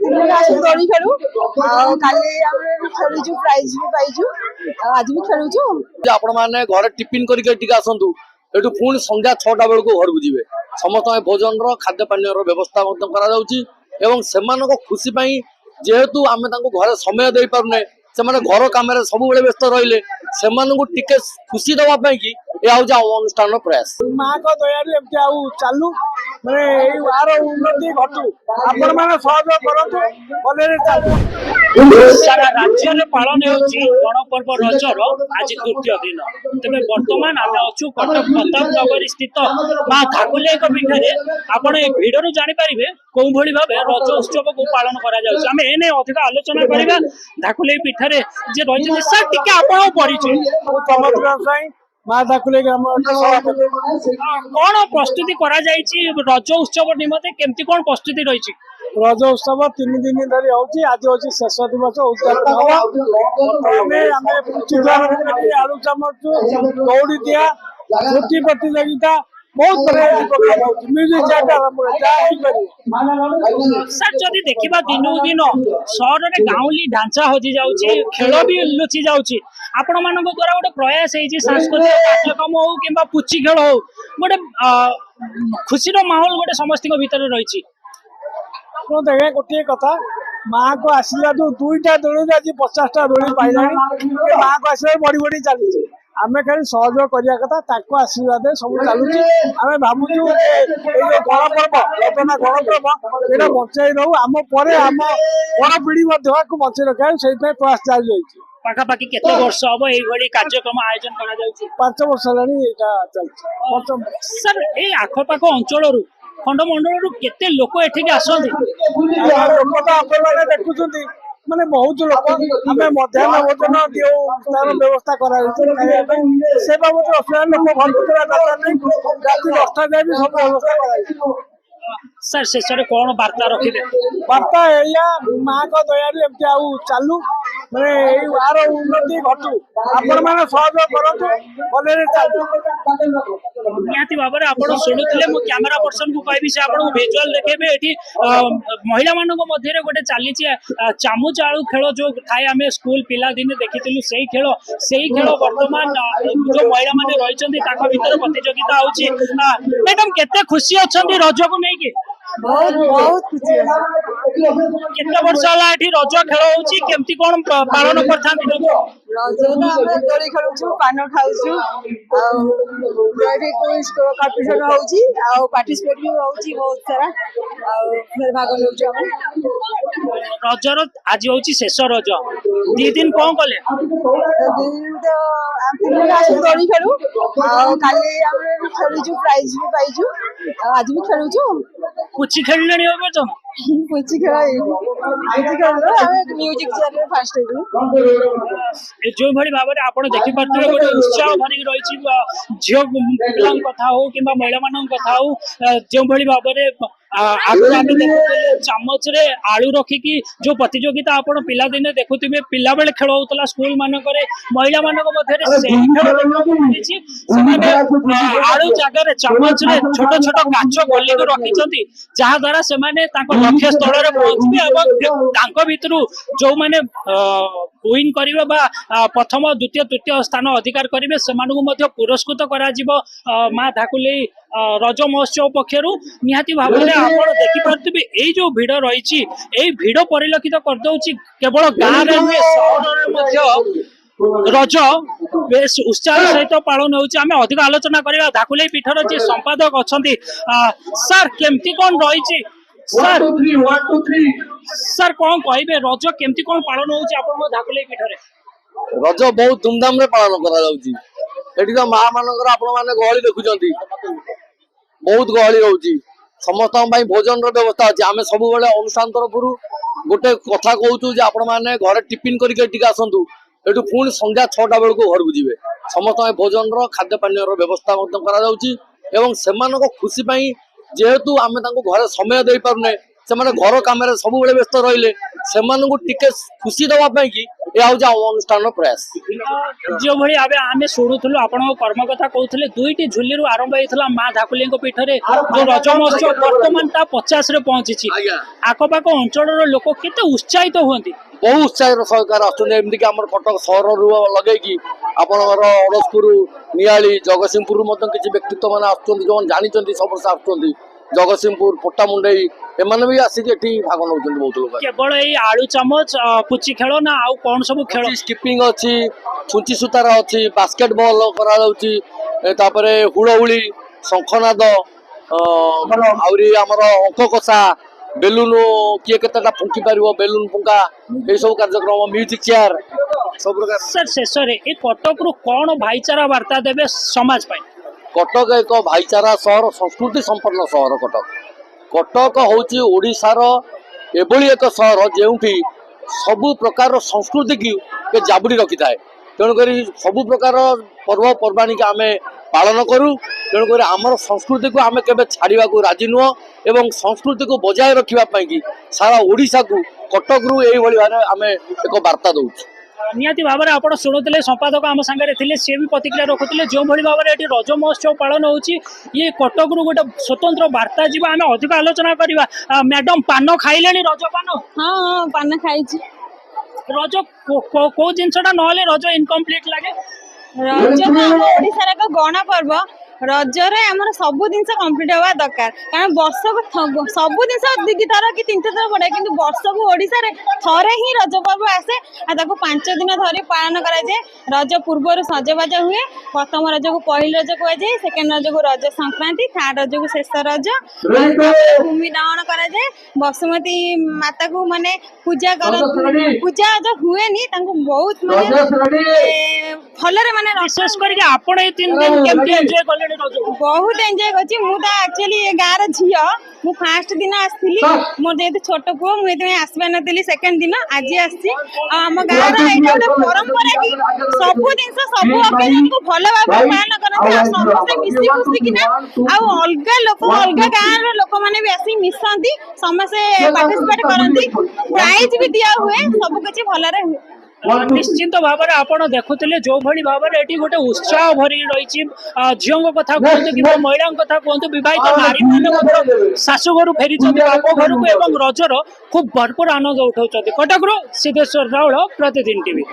ଦୋଳି ଖେଳୁ ଆଉ କାଲି ଆମେ ଖେଳୁଛୁ ପ୍ରାଇଜ ବି ପାଇଛୁ ଆଉ ଆଜି ବି ଖେଳୁଛୁ। ଆପଣ ମାନେ ଘରେ ଟିଫିନ କରିକି ଏଠିକି ଆସନ୍ତୁ, ଏଠୁ ପୁଣି ସନ୍ଧ୍ୟା 6ଟା ବେଳକୁ ଘରକୁ ଯିବେ। ସମସ୍ତଙ୍କ ଭୋଜନର ଖାଦ୍ୟ ପାନୀୟର ବ୍ୟବସ୍ଥା ମଧ୍ୟ କରାଯାଉଛି ଏବଂ ସେମାନଙ୍କ ଖୁସି ପାଇଁ ଯେହେତୁ ଆମେ ତାଙ୍କୁ ଘରେ ସମୟ ଦେଇପାରୁନେ, ସେମାନେ ଘର କାମରେ ସବୁବେଳେ ବ୍ୟସ୍ତ ରହିଲେ, ସେମାନଙ୍କୁ ଟିକେ ଖୁସି ଦେବା ପାଇଁ କି ଏହା ହଉଛି ଆମ ଅନୁଷ୍ଠାନର ପ୍ରୟାସ। ମାଙ୍କ ଦୟାରୁ ଏମିତି ଆଉ ଚାଲୁ, ମାନେ ଏଇ ଆର ଉନ୍ନତି ଘଟୁ, ଆପଣ ମାନେ ସହଯୋଗ କରନ୍ତୁ, ଭଲରେ ଚାଲୁ। ସାରା ରାଜ୍ୟରେ ପାଳନ ହେଉଛି ଗଣପର୍ବ ରଜର ଆଜି ତୃତୀୟ ଦିନ। ତେବେ ବର୍ତ୍ତମାନ ଆମେ ଅଛୁ କଟକ ପ୍ରତାପ ନଗରୀ ସ୍ଥିତ ମା ଧାକୁଲେଇଙ୍କ ପୀଠରେ। ଆପଣ ଏ ଭିଡରୁ ଜାଣିପାରିବେ କୋଉ ଭଳି ଭାବେ ରଜ ଉତ୍ସବକୁ ପାଳନ କରାଯାଉଛି। ଆମେ ଏନେ ଅଧିକ ଆଲୋଚନା କରିବା। ଧାକୁଲେଇ ପୀଠରେ ଯେ ରହିଛନ୍ତି, ସାର୍ ଟିକେ ଆପଣଙ୍କ ପରିଚୟ। ମା ଧାକୁଲେଇ ଗ୍ରାମ କଣ ପ୍ରସ୍ତୁତି କରାଯାଇଛି ରଜ ଉତ୍ସବ ନିମନ୍ତେ, କେମିତି କଣ ପ୍ରସ୍ତୁତି ରହିଛି? ରଜ ଉତ୍ସବ 3 ଦିନ ଧରି ହଉଛି, ଆଜି ହଉଛି ଶେଷ ଦିବସ ଉଦ୍ଯାପନ ହବ। ଆମେ ପୁଚି ଆଳୁ ଚାମଚ, ଦୌଡ଼ି ଦିଆ, ଝୋଟି ପ୍ରତିଯୋଗିତା, ବହୁତ ସାର୍ ଯଦି ଦେଖିବା ଦିନକୁ ଦିନ ସହରରେ ଗାଉଁଲି ଢାଞ୍ଚା ହଜି ଯାଉଛି, ଖେଳ ବି ଲୁଚି ଯାଉଛି। ଆପଣ ମାନଙ୍କ ଦ୍ଵାରା ଗୋଟେ ପ୍ରୟାସ ହେଇଛି, ସାଂସ୍କୃତିକ କାର୍ଯ୍ୟକ୍ରମ ହଉ କିମ୍ବା ପୁଚି ଖେଳ ହଉ, ଗୋଟେ ଖୁସିର ମାହୋଲ ଗୋଟେ ସମସ୍ତଙ୍କ ଭିତରେ ରହିଛି। ଦେଖେ ଗୋଟିଏ କଥା, ମାଆକୁ ଆସିଲା ଯୋଉ 2ଟା ଦୋଳିରେ ଆଜି 50ଟା ଦୋଳି ପାଇଲାଣି। ମାଆକୁ ଆସିଲା ବଢି ବଢି ଚାଲିଛି। ଆମେ ଖାଲି ସହଯୋଗ କରିବା କଥା, ତାଙ୍କ ଆଶୀର୍ବାଦରେ ସବୁ ଚାଲୁଛି। ଆମେ ଭାବୁଛୁ ଏଇ ଯୋଉ ଗଣପର୍ବ, ରଜନା ଗଣପର୍ବ, ଏଇଟା ବଞ୍ଚାଇ ଦଉ, ଆମ ପରେ ଆମ ବଡ ପିଢି ମଧ୍ୟ ଆକୁ ବଞ୍ଚେଇ ରଖିବା, ସେଇଥିପାଇଁ ପ୍ରୟାସ ଜାରି ରହିଛି। ପାଖାପାଖି କେତେ ବର୍ଷ ହବ ଏଇଭଳି କାର୍ଯ୍ୟକ୍ରମ ଆୟୋଜନ କରାଯାଉଛି? 5 ବର୍ଷ ହେଲାଣି ଏଇଟା ଚାଲିଛି। ସାର୍ ଏଇ ଆଖପାଖ ଅଞ୍ଚଳରୁ ଖଣ୍ଡମଣ୍ଡଳରୁ କେତେ ଲୋକ ଏଠିକି ଆସନ୍ତି? ଲୋକ ତ ଆପଣମାନେ ଦେଖୁଛନ୍ତି, ମାନେ ବହୁତ ଲୋକ। ଆମେ ମଧ୍ୟାହ୍ନ ଭୋଜନ ଦିଉ, ତାର ବ୍ୟବସ୍ଥା କରାଯାଇଛି ଖାଇବା ପାଇଁ। ସେ ବାବଦରେ ଅସୁବିଧା ଲୋକ ଘରକୁ ଯିବା ଦରକାର ନାହିଁ, ରାତି 10ଟା ଯାଏ ବି ସବୁ ବ୍ୟବସ୍ଥା କରାଯାଇଛି। ସାର୍ ଶେଷରେ କଣ ବାର୍ତ୍ତା ରଖିବେ? ବାର୍ତ୍ତା ଏଇଆ, ମାଙ୍କ ଦୟାରୁ ଏମିତି ଆଉ ଚାଲୁ, ମାନେ ଏଇ ଆର ଉନ୍ନତି ଘଟୁ, ଆପଣ ମାନେ ସହଯୋଗ କରନ୍ତୁ, ଭଲରେ ଚାଲୁ। ନିହାତି ଭାବରେ ଆପଣ ଶୁଣୁଥିଲେ, ମୁଁ କ୍ୟାମେରା ପର୍ସନ କୁ କହିବି ସେ ଆପଣଙ୍କୁ ଭିଜୁଆଲ ଦେଖେଇବେ। ଏଠି ମହିଳା ମାନଙ୍କ ମଧ୍ୟରେ ଗୋଟେ ଚାଲିଛି ଚାମୁଚ ଆଳୁ ଖେଳ, ଯୋଉ ଥାଏ ଆମେ ସ୍କୁଲ ପିଲା ଦିନେ ଦେଖିଥିଲୁ ସେଇ ଖେଳ। ବର୍ତ୍ତମାନ ଯୋଉ ମହିଳା ମାନେ ରହିଛନ୍ତି ତାଙ୍କ ଭିତରେ ପ୍ରତିଯୋଗିତା ହଉଛି। ମ୍ୟାଡାମ କେତେ ଖୁସି ଅଛନ୍ତି ରଜକୁ ନେଇକି? ବହୁତ ଖୁସି ଅଛି। କେତେ ବର୍ଷ ହେଲା ଏଠି ରଜ ଖେଳ ହଉଛି, କେମିତି କଣ ପାଳନ କରିଥାନ୍ତି ରଜ? ରଜରେ ଆମେ ଦୋଳି ଖେଳୁଛୁ, ପାନ ଖାଉଛୁ, ଆଉ ଏଠି କମ୍ପିଟିସନ ହଉଛି, ଆଉ ପାର୍ଟିସିପେଟ ବି ହଉଛି ବହୁତ ସାରା, ଆଉ ଭାଗ ନେଉଛୁ ଆମେ। ରଜର ଆଜି ହଉଛି ଶେଷ ରଜ, 2 ଦିନ କଣ କଲେ? ଦୋଳି ଖେଳୁ ଆଉ କାଲି ଆମେ ଖେଳୁଛୁ ପ୍ରାଇଜ ବି ପାଇଛୁ ଆଉ ଆଜି ବି ଖେଳୁଛୁ। ପୁଚି ଖେଳିଲେଣି ଏବେ ତ? ପୁଚି ଖେଳ ଆମେ ମ୍ୟୁଜିକ ଚେୟାରରେ ଫାଷ୍ଟ ହେଇଥିଲୁ। ଯୋଉଭଳି ଭାବରେ ଆପଣ ଦେଖିପାରୁଥିବେ ଗୋଟେ ଉତ୍ସାହ ଭରିକି ରହିଛି, ଝିଅ ପିଲାଙ୍କ କଥା ହଉ କିମ୍ବା ମହିଳା ମାନଙ୍କ କଥା ହଉ, ଯେଉଁଭଳି ଭାବରେ ଆଗରୁ ଆମେ ଦେଖୁଥିଲେ ଚାମଚରେ ଆଳୁ ରଖିକି ଯୋଉ ପ୍ରତିଯୋଗିତା ଆପଣ ପିଲାଦିନେ ଦେଖୁଥିବେ, ପିଲାବେଳେ ଖେଳ ହଉଥିଲା ସ୍କୁଲ ମାନଙ୍କରେ, ମହିଳା ମାନଙ୍କ ମଧ୍ୟରେ ସେଇ ଖେଳ ଦେଖିବାକୁ ମିଳିଛି। ସେମାନେ ଆଳୁ ଜାଗାରେ ଚାମଚରେ ଛୋଟ ଛୋଟ କାଚ ଗୋଲିକୁ ରଖିଛନ୍ତି, ଯାହା ଦ୍ୱାରା ସେମାନେ ତାଙ୍କ ଲକ୍ଷ୍ୟ ସ୍ଥଳରେ ପହଞ୍ଚିବେ ଏବଂ ତାଙ୍କ ଭିତରୁ ଯୋଉମାନେ ୱିନ୍ କରିବେ ବା ପ୍ରଥମ, ଦ୍ୱିତୀୟ, ତୃତୀୟ ସ୍ଥାନ ଅଧିକାର କରିବେ, ସେମାନଙ୍କୁ ମଧ୍ୟ ପୁରସ୍କୃତ କରାଯିବ ମା ଧାକୁଲେଇ ରଜ ମହୋତ୍ସବ ପକ୍ଷରୁ। ନିହାତି ଭାବରେ ଆପଣ ଦେଖିପାରୁଥିବେ ଏଇ ଯୋଉ ଭିଡ ରହିଛି, ଏଇ ଭିଡ ପରିଲକ୍ଷିତ କରିଦଉଛି କେବଳ ଗାଁରେ ନୁହେଁ, ସହରରେ ମଧ୍ୟ ରଜ ବେଶ ଉତ୍ସାହ ସହିତ ପାଳନ ହେଉଛି। ଆମେ ଅଧିକ ଆଲୋଚନା କରିବା, ଧାକୁଲେଇ ପୀଠର ଯିଏ ସମ୍ପାଦକ ଅଛନ୍ତି, ସାର୍ କେମିତି କଣ ରହିଛି? ସାର୍ କଣ କହିବେ, ରଜ କେମିତି କଣ ପାଳନ ହଉଛି ଆପଣଙ୍କ ଧାକୁଲେଇ ପୀଠରେ? ରଜ ବହୁତ ଧୁମଧାମ ରେ ପାଳନ କରାଯାଉଛି। ଏଠି ତ ମା ମାନଙ୍କର ଆପଣ ମାନେ ଗହଳି ଦେଖୁଛନ୍ତି, ବହୁତ ଗହଳି ରହୁଛି। ସମସ୍ତଙ୍କ ପାଇଁ ଭୋଜନର ବ୍ୟବସ୍ଥା ଅଛି। ଆମେ ସବୁବେଳେ ଅନୁଷ୍ଠାନ ତରଫରୁ ଗୋଟେ କଥା କହୁଛୁ ଯେ ଆପଣ ମାନେ ଘରେ ଟିଫିନ କରିକି ଏଠିକି ଆସନ୍ତୁ, ଏଠୁ ପୁଣି ସନ୍ଧ୍ୟା 6ଟା ବେଳକୁ ଘରକୁ ଯିବେ। ସମସ୍ତଙ୍କ ଭୋଜନର ଖାଦ୍ୟ ପାନୀୟର ବ୍ୟବସ୍ଥା ମଧ୍ୟ କରାଯାଉଛି ଏବଂ ସେମାନଙ୍କ ଖୁସି ପାଇଁ ଯେହେତୁ ଆମେ ତାଙ୍କୁ ଘରେ ସମୟ ଦେଇପାରୁନେ, ସେମାନେ ଘର କାମରେ ସବୁବେଳେ ବ୍ୟସ୍ତ ରହିଲେ, ସେମାନଙ୍କୁ ଟିକେ ଖୁସି ଦେବା ପାଇଁ କି ଏହା ହଉଛି ଆମ ଅନୁଷ୍ଠାନର ପ୍ରୟାସ। जो भली आबे आमे शुणुथुलु आपणो कर्म कथा कहउथले दुईटी झुलीरु आरंभ हेइथला मां धाकुलीଙ୍କ पीठरे जो रज महोत्सव वर्तमान ता 50 रे पहुंचीची आखपाख अंचलर लोक केते उत्साहित हुअंती बहुत उत्साह सहकार आसुଛନ୍ତି एमती आम कटक सहर लगे आपणकर अड़सपुर नियाली जगतसिंहपुर किसी व्यक्तित्व मैंने आसुଛନ୍ତି जो जानते सब वर्ष आसुଛନ୍ତି जगतसिंहपुर पोटामुंडई एमाने भी आसिक एठी भाग नउଛନ୍ତି बहुत लोग केवल एई आलू चामच पुची खेल ना आउ कोन सब खेल स्किपिंग अच्छी छुंची सुतार अच्छी बास्केटबॉल करा जाउची तापरे हुड़हुड़ी शंखनाद आउरी हमर अंक कषा बेलून किए केतेटा फुंकी पारिबो बेलून फुंका ए सब कार्यक्रम म्यूजिक चेयर सब प्रकार। सर शेष रे ए कटक रु कोन भाईचारा वार्ता देबे समाज पाई कटक एक भाईचारा सहर संस्कृति संपन्न सहर कटक कटक होची ओडिशार एभली एक सहर जेउठी सबु प्रकार संस्कृति की जाबुड़ी रखी थाए तेणुक सबु प्रकार पर्वपर्वाणी के आमे पालन करूँ तेणुक आमर संस्कृति को आमे केबे छाड़िबा को राजी नुह एवं संस्कृति को बजाय रखिबा कि सारा ओडिशा को कटक रु एई भली भाबे आमे एक वार्ता दउछु। निहाती भाव में आप शुणुले संपादक आम सागर थे सी भी प्रतिक्रिया रखुते जो भाई भाव में ये रज महोत्सव पालन होची ये कटक रु गोटे स्वतंत्र वार्ता जी आम अधिक आलोचना करवा। मैडम पान खाइले रज पान हाँ हाँ पान खाई रज को जिनसा ना रज इनकम्प्लीट लगे रज ओडिशार एक गण पर्व रजरे आमर सबु जिन कम्प्लीट हवा दरकार कारण वर्ष को सबु जिन दी थर कि 3 थर पड़े कि वर्ष को ओडिशा रे थरे ही रज पर्व आसे आ 5 दिन धरी पालन करा जाए। रज पूर्व सजबाज हुए प्रथम रज को पहली रज कह जाए सेकेंड रज को रज संक्रांति थर्ड रज को शेष रज भूमि दहन करा जाए बसुमती माता को माने पूजा कर पूजा जो हुए नी तांको बहुत माने भलरे माने विशेष करके आपण ए 3 दिन केमती एन्जॉय करले रज बहुत एंजॉय करछि मु तो एक्चुअली गाँव रे झियो मु फर्स्ट दिन आसली मोर जेहेतु छोट पुओ मु एते आसबा नतली सेकंड दिन आज आसी हम गाँव रे एटा गोटे परंपरा कि सब दिन सब ओकेजन को भलो भाबे पालन करथि आ समस्त मिसी खुशी किना आ अलगा लोक अलगा गाँव रे लोक माने भी आसी मिसंती समस्त पार्टिसिपेट करंती प्राइज भी दिया हुए सब कुछ भलो रे निश्चिंत भाव में आप देखुले जो भाई भाव में ये गोटे उत्साह भरी रही झील कथा कहतु कि महिला कथा कहतु बहित नारी मैंने शाशुघर फेरी बाप घर को रजर खूब भरपूर आनंद उठाऊँ। कटक सिद्धेश्वर राउल प्रतिदिन टीवी।